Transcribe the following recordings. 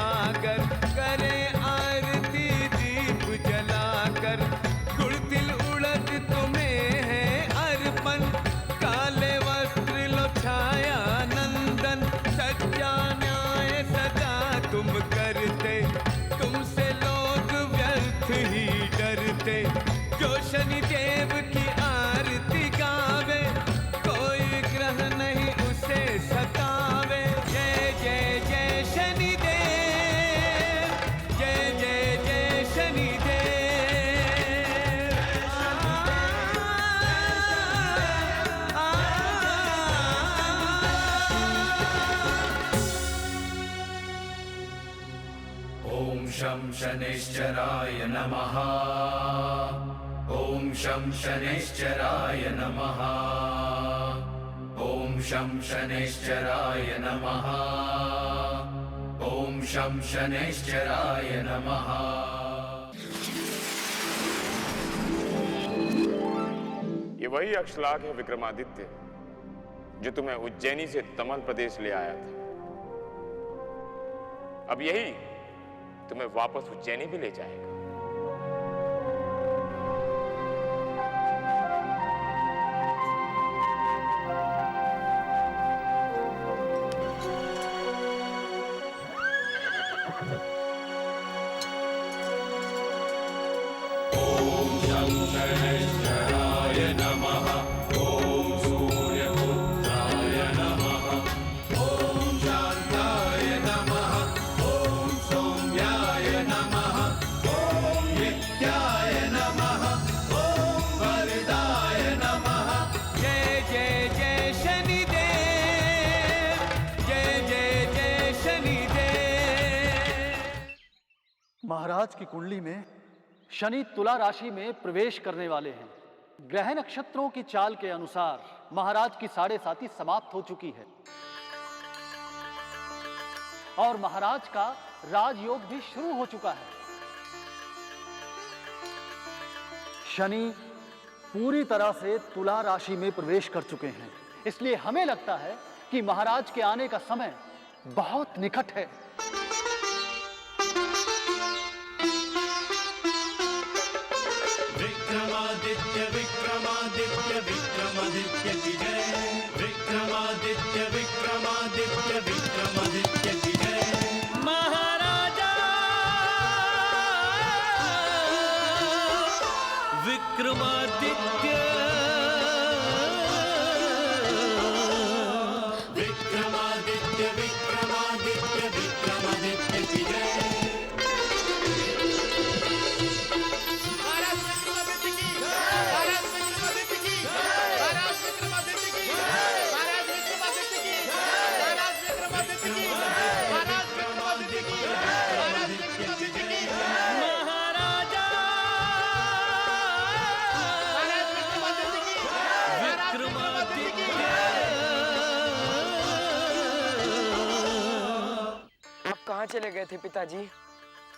सागर, करे आरती दीप जलाकर। गुड़ तिल उड़द तुम्हें है अर्पण, काले वस्त्र लो छाया नंदन। सच्चा न्याय सदा तुम करते, तुमसे लोग व्यर्थ ही डरते। जो शनि देव की आरती गावे, कोई ग्रह नहीं उसे सतावे। जय जय जय शनि देव, जय जय जय शनि देव। ओम शं शनैश्चराय नमः। ओम शं शनैश्चराय नमः। ओम शं शनैश्चराय नमः। ओम शं शनैश्चराय नमः। ये वही अक्षलाग है विक्रमादित्य, जो तुम्हें उज्जैनी से तमल प्रदेश ले आया था। अब यही तुम्हें वापस उज्जैनी भी ले जाएगा। ओम शं शनैश्चराय नमः। ओम सूर्यपुत्राय नमः। ओम शांताय नमः। ओम सौम्याय नमः। ओम नित्याय नमः। ओम वरदाय नमः। जय जय जय शनि देव, जय जय जय शनि देव। महाराज की कुंडली में शनि तुला राशि में प्रवेश करने वाले हैं। ग्रह नक्षत्रों की चाल के अनुसार महाराज की 7.5 समाप्त हो चुकी है और महाराज का राजयोग भी शुरू हो चुका है। शनि पूरी तरह से तुला राशि में प्रवेश कर चुके हैं, इसलिए हमें लगता है कि महाराज के आने का समय बहुत निकट है। विक्रमादित्य विक्रमादित्य विक्रमादित्य की जय। विक्रमादित्य विक्रमादित्य विक्रमादित्य की जय। महाराजा विक्रमादित्य, विक्रमादित्य विक्रमादित्य विक्रमादित्य की जय। कहाँ चले गए थे पिताजी?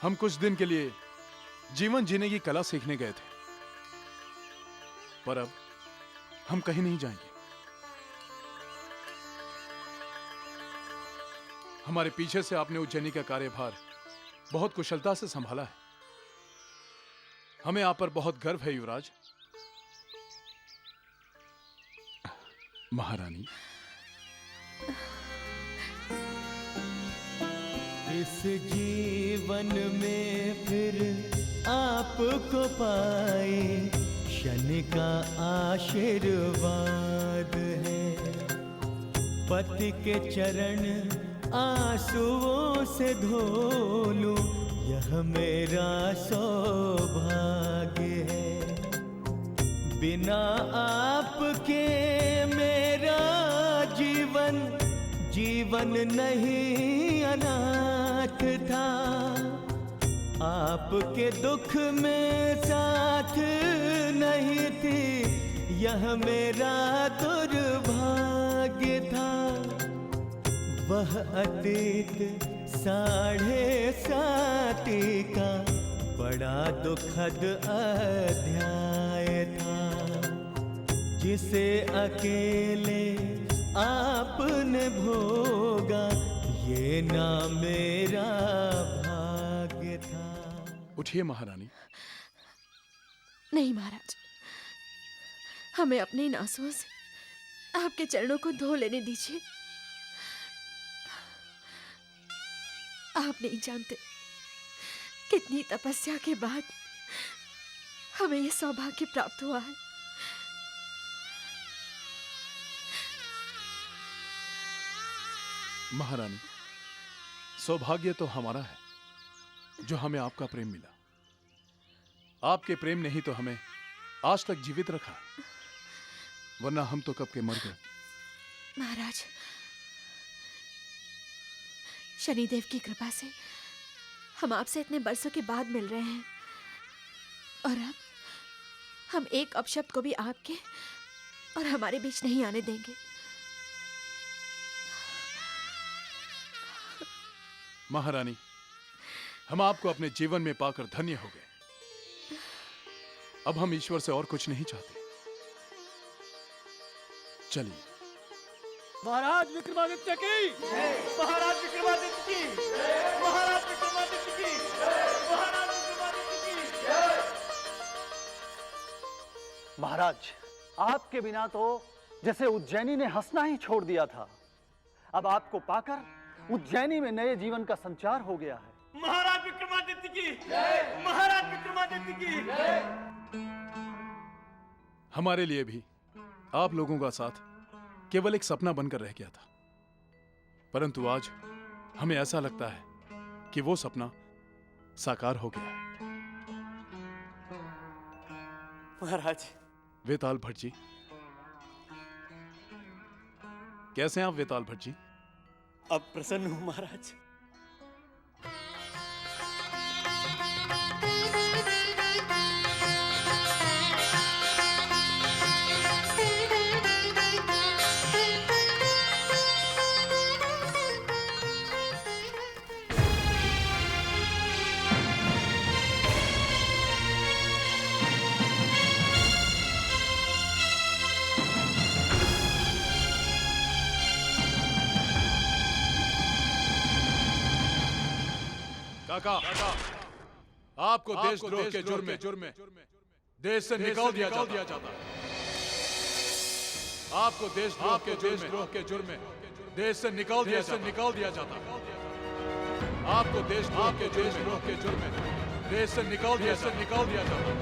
हम कुछ दिन के लिए जीवन जीने की कला सीखने गए थे, पर अब हम कहीं नहीं जाएंगे। हमारे पीछे से आपने उज्जैनी का कार्यभार बहुत कुशलता से संभाला है। हमें आप पर बहुत गर्व है युवराज। महारानी, इस जीवन में फिर आपको पाए शनि का आशीर्वाद है। पति के चरण आंसुओं से धो लूं, यह मेरा सौभाग्य है। बिना आपके मेरा जीवन जीवन नहीं अनाथ था। आपके दुख में साथ नहीं थी, यह मेरा दुर्भाग्य था। वह अतीत 7.5 का बड़ा दुखद अध्याय था, जिसे अकेले आपने भोगा, ये ना मेरा उठिए महारानी। नहीं महाराज, हमें अपने इन आंसुओं से आपके चरणों को धो लेने दीजिए। आप नहीं जानते कितनी तपस्या के बाद हमें यह सौभाग्य प्राप्त हुआ है। महारानी, सौभाग्य तो हमारा है जो हमें आपका प्रेम मिला। आपके प्रेम ने ही तो हमें आज तक जीवित रखा, वरना हम तो कब के मर गए। महाराज, शनिदेव की कृपा से हम आपसे इतने बरसों के बाद मिल रहे हैं, और अब हम एक अपशब्द को भी आपके और हमारे बीच नहीं आने देंगे। महारानी, हम आपको अपने जीवन में पाकर धन्य हो गए। अब हम ईश्वर से और कुछ नहीं चाहते। चलिए। महाराज विक्रमादित्य की, महाराज विक्रमादित्य की, महाराज विक्रमादित्य की, महाराज विक्रमादित्य की। महाराज, आपके बिना तो जैसे उज्जैनी ने हंसना ही छोड़ दिया था, अब आपको पाकर उज्जैनी में नए जीवन का संचार हो गया है। महाराज विक्रमादित्य की, महाराज विक्रमादित्य की। हमारे लिए भी आप लोगों का साथ केवल एक सपना बनकर रह गया था, परंतु आज हमें ऐसा लगता है कि वो सपना साकार हो गया है। महाराज, वेताल भट्ट जी, कैसे हैं आप वेताल भट्ट जी? अब प्रसन्न हूं महाराज। काका, आपको देशद्रोह के जुर्म में देश से निकाल दिया जाता है। आपको देशद्रोह के जुर्म में देश से निकाल दिया जाता है। आपको देशद्रोह के जुर्म में देश से निकाल दिया जाता है।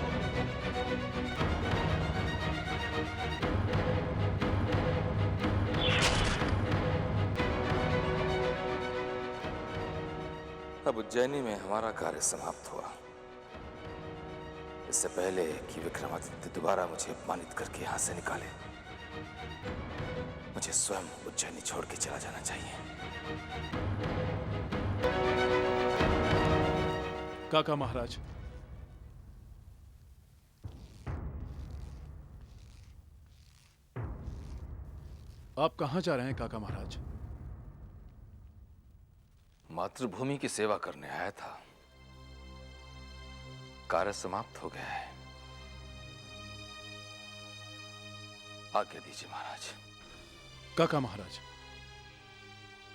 अब उज्जैनी में हमारा कार्य समाप्त हुआ। इससे पहले कि विक्रमादित्य दोबारा मुझे अपमानित करके यहां से निकाले, मुझे स्वयं उज्जैनी छोड़ के चला जाना चाहिए। काका महाराज, आप कहां जा रहे हैं काका महाराज? मातृभूमि की सेवा करने आया था। कार्य समाप्त हो गया है। आज्ञा दीजिए महाराज। काका महाराज,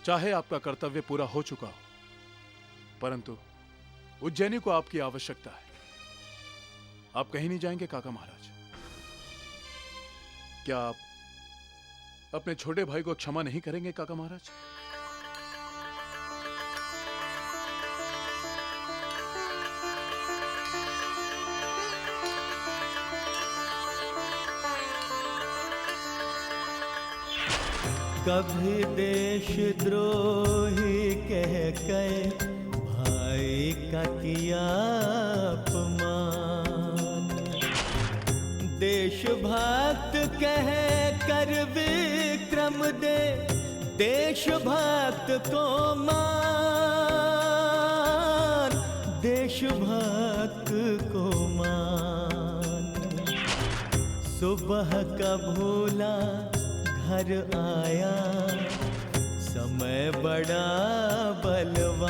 चाहे आपका कर्तव्य पूरा हो चुका हो, परंतु उज्जैनी को आपकी आवश्यकता है। आप कहीं नहीं जाएंगे काका महाराज? क्या आप अपने छोटे भाई को क्षमा नहीं करेंगे काका महाराज? कभी देशद्रोही कह के भाई का किया अपमान, देशभक्त कह कर विक्रम दे देशभक्त को मान, देशभक्त को मान। सुबह का भूला घर आया, समय बड़ा बलवान,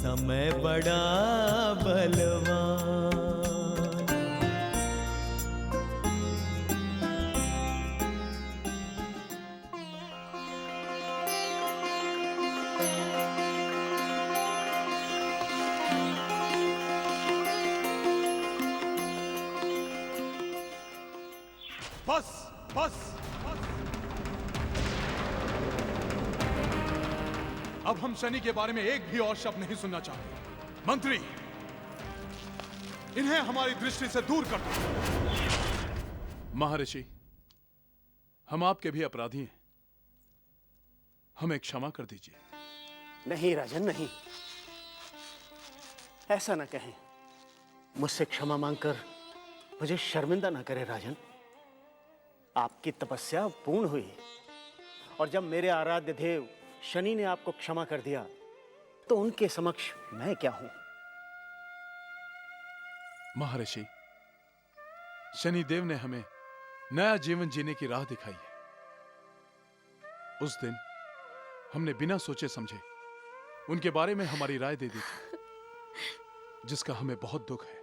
समय बड़ा बलवान। बस। अब हम शनि के बारे में एक भी और शब्द नहीं सुनना चाहते। मंत्री, इन्हें हमारी दृष्टि से दूर कर दो। महर्षि, हम आपके भी अपराधी हैं, हमें क्षमा कर दीजिए। नहीं राजन, नहीं, ऐसा ना कहें। मुझसे क्षमा मांगकर मुझे शर्मिंदा ना करें राजन। आपकी तपस्या पूर्ण हुई, और जब मेरे आराध्य देव शनि ने आपको क्षमा कर दिया तो उनके समक्ष मैं क्या हूं? महर्षि, शनिदेव ने हमें नया जीवन जीने की राह दिखाई है। उस दिन हमने बिना सोचे समझे उनके बारे में हमारी राय दे दी थी, जिसका हमें बहुत दुख है।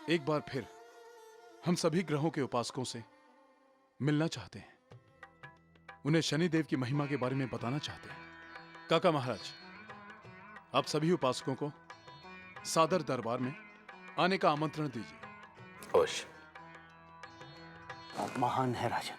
एक बार फिर हम सभी ग्रहों के उपासकों से मिलना चाहते हैं, उन्हें शनिदेव की महिमा के बारे में बताना चाहते हैं। काका महाराज, आप सभी उपासकों को सादर दरबार में आने का आमंत्रण दीजिए। होश। आप महान है राजन।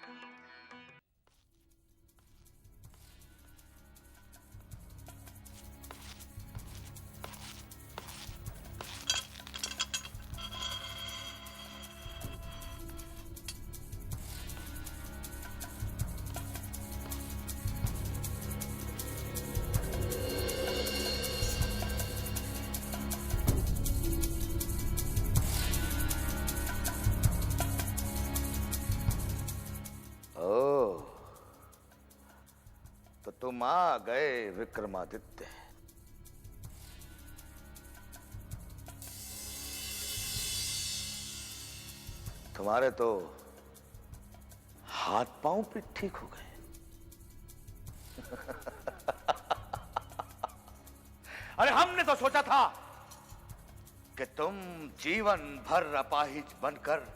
तो तुम आ गए विक्रमादित्य। तुम्हारे तो हाथ पांव भी ठीक हो गए। अरे हमने तो सोचा था कि तुम जीवन भर अपाहिज बनकर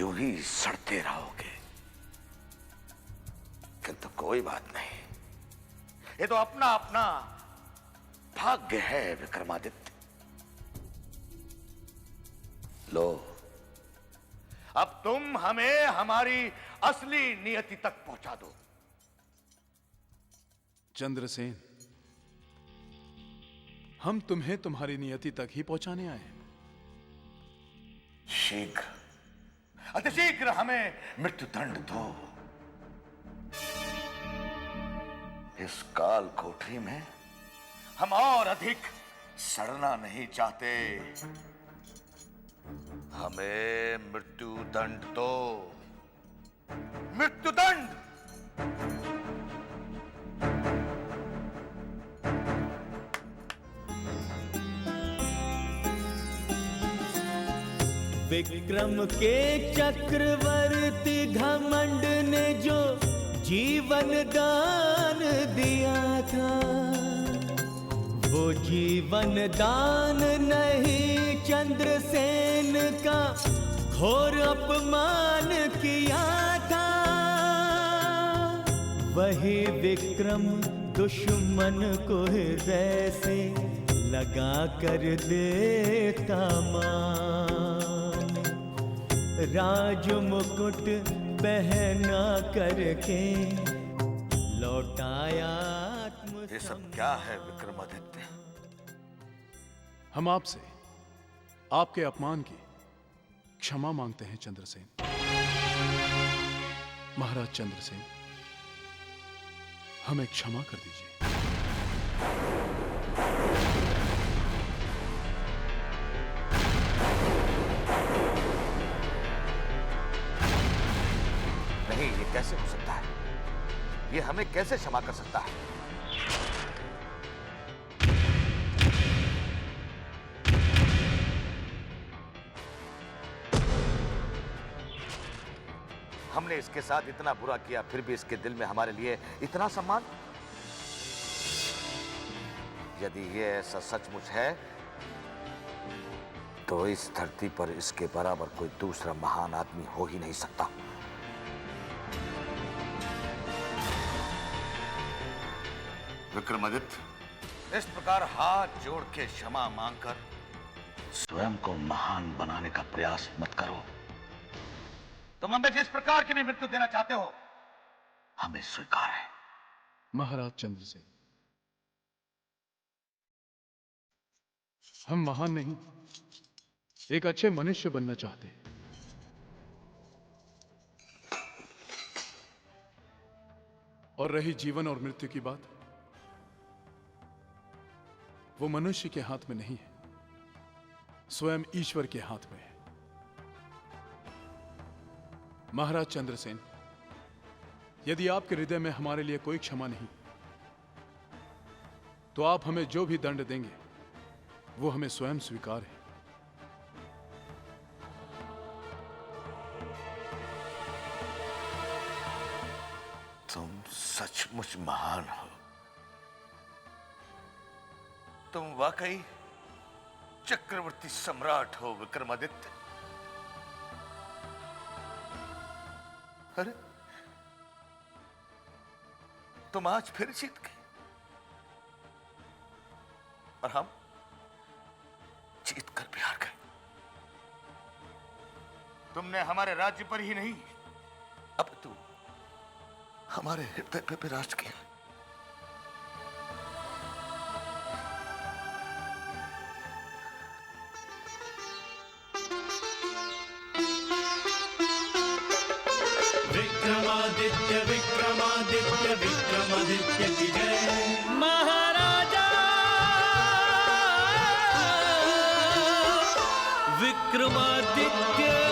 यूं ही सड़ते रहोगे, किंतु कोई बात नहीं, ये तो अपना अपना भाग्य है विक्रमादित्य। लो, अब तुम हमें हमारी असली नियति तक पहुंचा दो। चंद्रसेन, हम तुम्हें तुम्हारी नियति तक ही पहुंचाने आए हैं। शीघ्र, अतिशीघ्र हमें मृत्युदंड दो। इस काल कोठरी में हम और अधिक सड़ना नहीं चाहते। हमें मृत्युदंड दो, मृत्युदंड। विक्रम के चक्रवर्ती घमंड ने जो जीवन दान दिया था, वो जीवन दान नहीं चंद्रसेन का घोर अपमान किया था। वही विक्रम दुश्मन को हृदय से लगा कर देता मान, राज मुकुट पहना करके लौटाया। ये सब क्या है विक्रमादित्य? हम आपसे आपके अपमान की क्षमा मांगते हैं चंद्रसेन। महाराज चंद्रसेन, हमें क्षमा कर दीजिए। नहीं, ये कैसे हो सकता है? ये हमें कैसे क्षमा कर सकता है? हमने इसके साथ इतना बुरा किया, फिर भी इसके दिल में हमारे लिए इतना सम्मान। यदि ये ऐसा सचमुच है तो इस धरती पर इसके बराबर कोई दूसरा महान आदमी हो ही नहीं सकता। विक्रमादित्य, इस प्रकार हाथ जोड़ के क्षमा मांगकर स्वयं को महान बनाने का प्रयास मत करो। तुम हमें जिस प्रकार की भी मृत्यु देना चाहते हो, हमें स्वीकार है। महाराज चंद्रसेन, हम महान नहीं, एक अच्छे मनुष्य बनना चाहते हैं। और रही जीवन और मृत्यु की बात, वो मनुष्य के हाथ में नहीं है, स्वयं ईश्वर के हाथ में है। महाराज चंद्रसेन, यदि आपके हृदय में हमारे लिए कोई क्षमा नहीं, तो आप हमें जो भी दंड देंगे वो हमें स्वयं स्वीकार है। तुम सचमुच महान हो। तुम वाकई चक्रवर्ती सम्राट हो विक्रमादित्य। अरे, तुम आज फिर जीत गए और हम जीत कर भी हार गए। तुमने हमारे राज्य पर ही नहीं, अब तू हमारे हृदय पे भी राज किया। विक्रमादित्य विक्रमादित्य विक्रमादित्य की जय। महाराजा विक्रमादित्य